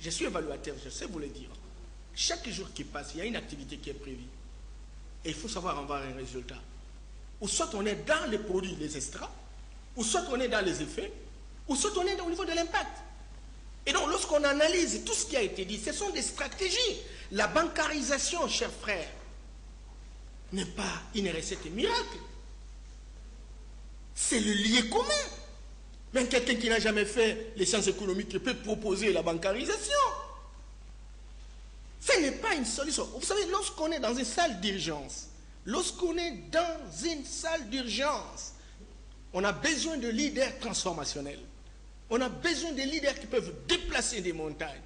Je suis évaluateur, je sais vous le dire. Chaque jour qui passe, il y a une activité qui est prévue. Et il faut savoir avoir un résultat. Ou soit on est dans les produits, les extras, ou soit on est dans les effets, ou soit on est au niveau de l'impact. Et donc, lorsqu'on analyse tout ce qui a été dit, ce sont des stratégies. La bancarisation, chers frères, n'est pas une recette miracle. C'est le lieu commun. Même quelqu'un qui n'a jamais fait les sciences économiques peut proposer la bancarisation. Ce n'est pas une solution. Vous savez, lorsqu'on est dans une salle d'urgence, on a besoin de leaders transformationnels. On a besoin de leaders qui peuvent déplacer des montagnes,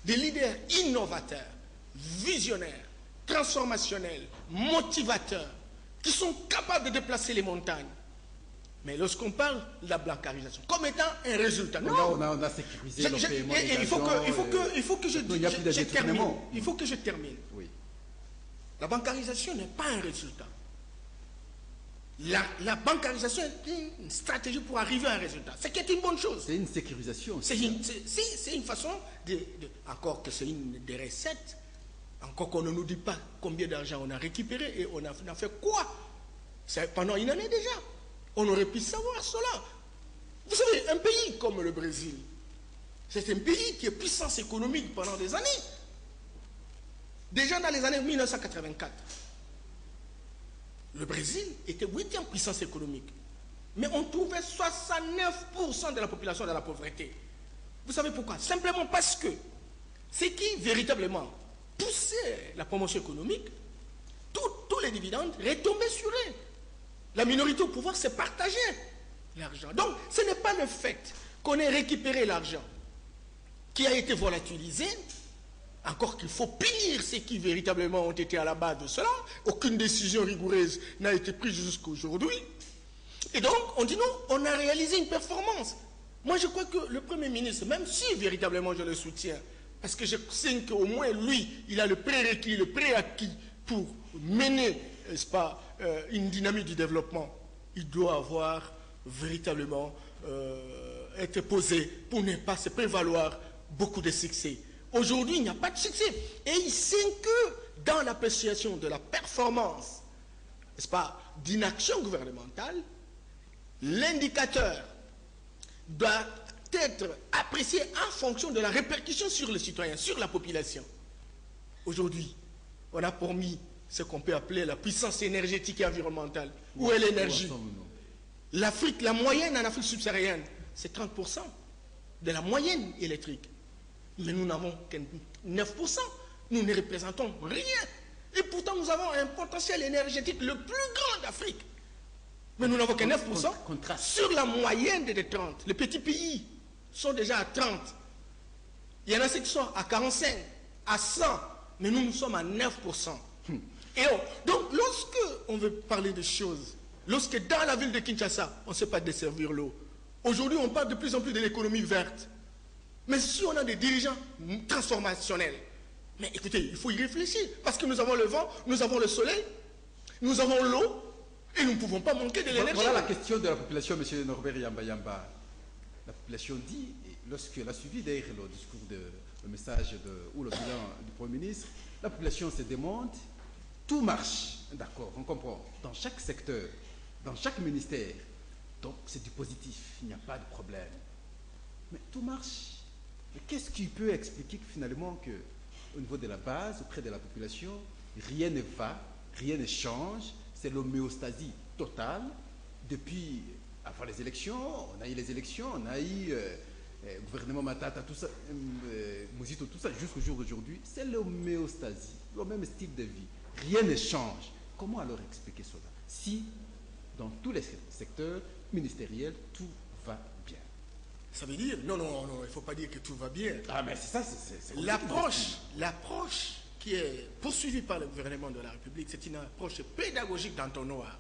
des leaders innovateurs, visionnaires, transformationnels, motivateurs, qui sont capables de déplacer les montagnes. Mais lorsqu'on parle de la bancarisation comme étant un résultat, non. On a sécurisé le paiement des il faut que je termine. Il faut que je termine. Oui. La bancarisation n'est pas un résultat. La bancarisation est une stratégie pour arriver à un résultat. Ce qui est une bonne chose. C'est une sécurisation. C'est une façon encore que c'est une des recettes, encore qu'on ne nous dit pas combien d'argent on a récupéré et on a fait quoi. C'est pendant une année déjà. On aurait pu savoir cela. Vous savez, un pays comme le Brésil, c'est un pays qui est puissance économique pendant des années. Déjà dans les années 1984, le Brésil était 8e puissance économique. Mais on trouvait 69% de la population dans la pauvreté. Vous savez pourquoi? Simplement parce que ce qui véritablement poussait la promotion économique, tous les dividendes retombaient sur eux. La minorité au pouvoir s'est partagée l'argent. Donc, ce n'est pas le fait qu'on ait récupéré l'argent qui a été volatilisé, encore qu'il faut punir ceux qui véritablement ont été à la base de cela. Aucune décision rigoureuse n'a été prise jusqu'à aujourd'hui. Et donc, on dit non, on a réalisé une performance. Moi, je crois que le Premier ministre, même si véritablement je le soutiens, parce que je sais qu'au moins lui, il a le prérequis, le préacquis pour mener, n'est-ce pas, une dynamique du développement, il doit avoir véritablement été posé pour ne pas se prévaloir beaucoup de succès. Aujourd'hui, il n'y a pas de succès. Et il sait que dans l'appréciation de la performance, n'est-ce pas, d'une action gouvernementale, l'indicateur doit être apprécié en fonction de la répercussion sur le citoyen, sur la population. Aujourd'hui, on a promis ce qu'on peut appeler la puissance énergétique et environnementale. Où est l'énergie? L'Afrique, la moyenne en Afrique subsaharienne, c'est 30% de la moyenne électrique. Mais nous n'avons que 9%. Nous ne représentons rien. Et pourtant, nous avons un potentiel énergétique le plus grand d'Afrique. Mais nous n'avons que 9% sur la moyenne des 30. Les petits pays sont déjà à 30. Il y en a ceux qui sont à 45, à 100. Mais nous sommes à 9%. Et donc, lorsque on veut parler de choses, lorsque dans la ville de Kinshasa, on ne sait pas desservir l'eau, aujourd'hui on parle de plus en plus de l'économie verte. Mais si on a des dirigeants transformationnels, mais écoutez, il faut y réfléchir, parce que nous avons le vent, nous avons le soleil, nous avons l'eau, et nous ne pouvons pas manquer de l'énergie. Voilà la question de la population, M. Norbert Yamba Yamba. La population dit, lorsqu'elle a suivi d'ailleurs le discours, le message ou le bilan du Premier ministre, la population se demande, tout marche, d'accord, on comprend, dans chaque secteur, dans chaque ministère, donc c'est du positif, il n'y a pas de problème. Mais tout marche. Mais qu'est-ce qui peut expliquer que finalement qu'au niveau de la base, auprès de la population, rien ne va, rien ne change, c'est l'homéostasie totale. Depuis avant les élections, on a eu les élections, on a eu gouvernement Matata, tout ça, Mouzito, tout ça, jusqu'au jour d'aujourd'hui, c'est l'homéostasie, le même style de vie. Rien ne change. Comment alors expliquer cela? Si, dans tous les secteurs ministériels, tout va bien. Ça veut dire, non, il ne faut pas dire que tout va bien. Ah, mais c'est ça, c'est l'approche qui est poursuivie par le gouvernement de la République, c'est une approche pédagogique d'entonnoir.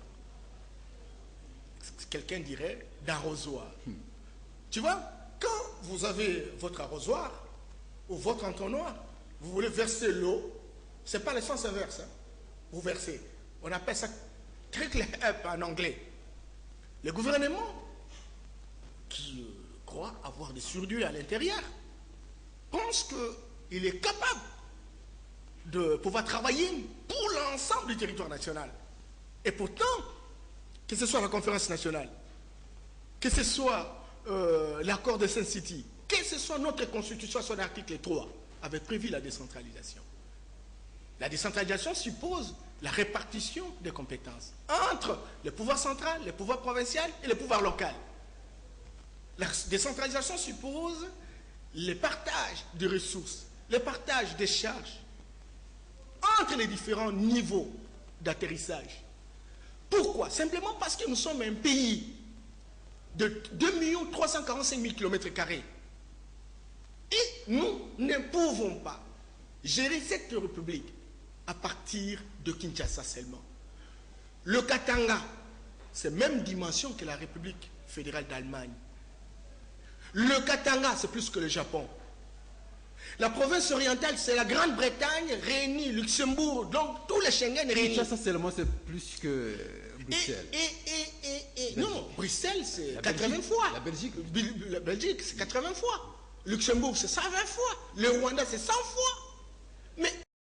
Quelqu'un dirait d'arrosoir. Tu vois, quand vous avez votre arrosoir ou votre entonnoir, vous voulez verser l'eau, ce n'est pas le sens inverse. Hein. Vous versez. On appelle ça trickle up en anglais. Le gouvernement qui croit avoir des surdus à l'intérieur pense qu'il est capable de pouvoir travailler pour l'ensemble du territoire national. Et pourtant, que ce soit la conférence nationale, que ce soit l'accord de Saint-City, que ce soit notre constitution, son article 3, avait prévu la décentralisation. La décentralisation suppose la répartition des compétences entre le pouvoir central, le pouvoir provincial et le pouvoir local. La décentralisation suppose le partage des ressources, le partage des charges entre les différents niveaux d'atterrissage. Pourquoi? Simplement parce que nous sommes un pays de 2 345 000 km². Et nous ne pouvons pas gérer cette république à partir de Kinshasa seulement. Le Katanga, c'est la même dimension que la République fédérale d'Allemagne. Le Katanga, c'est plus que le Japon. La province orientale, c'est la Grande-Bretagne réunie, Luxembourg, donc tous les Schengen réunis. Kinshasa seulement, c'est plus que Bruxelles. Non, Bruxelles, c'est 80 fois. La Belgique, c'est 80 fois. Luxembourg, c'est 120 fois. Le Rwanda, c'est 100 fois. Mais